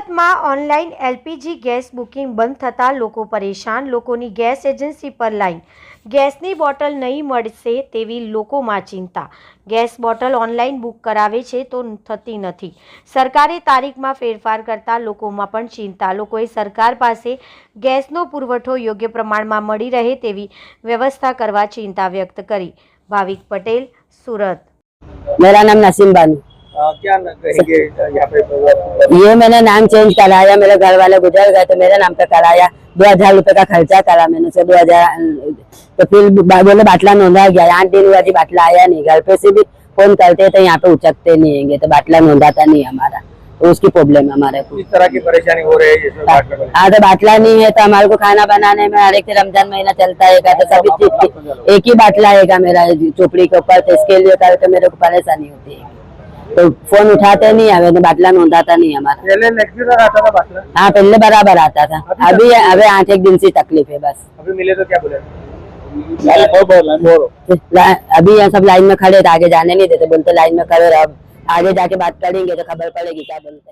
સુરતમાં online LPG gas booking બંધ થતાં લોકો પરેશાન. લોકોની ગેસ એજન્સી પર લાઈન. ગેસની બોટલ નહીં મળશે તેવી લોકોમાં ચિંતા. ગેસ બોટલ ઓનલાઈન બુક કરાવે છે તો થતી નથી. સરકારે તારીખમાં ફેરફાર કરતાં લોકોમાં પણ ચિંતા. લોકોએ સરકાર પાસે ગેસનો પુરવઠો યોગ્ય પ્રમાણમાં મળી રહે તેવી વ્યવસ્થા કરવા चिंता व्यक्त करी. भाविक पटेल, सूरत। मेरा नाम नसीम बानू। क्या कहेंगे यहाँ पे? ये मैंने नाम चेंज कराया, मेरे घर वाले गुजर गए तो मेरे नाम पे कराया। 2000 रुपए का खर्चा करा मैंने से 2000। तो फिर बोले बाटला नोंदा गया, 8 दिन हुआ जी बाटला आया नहीं। घर पे से भी फोन करते तो यहाँ पे उचकते नहीं हैंगे, तो बाटला नोंदाता नहीं हमारा, तो उसकी प्रॉब्लम है हमारे को। इस तरह की परेशानी हो रही है। हाँ, तो बाटला नहीं है तो हमारे को खाना बनाने में हर एक रमजान महीना चलता है तो सभी चीज की एक ही बाटला है मेरा चोपड़ी के ऊपर, तो इसके लिए कर तो मेरे को परेशानी होती है। तो फोन उठाते नहीं हमें, तो बाटला नोंदाता नहीं हमारा। पहले रेगुलर आता था बाटला? हाँ, पहले बराबर आता था। अभी 8-1 दिन से तकलीफ है बस। अभी मिले तो क्या बोले? अभी यहाँ सब लाइन में खड़े थे, आगे जाने नहीं देते, बोलते लाइन में खड़े रहो, आगे जाके बात करेंगे तो खबर पड़ेगी क्या बोलते।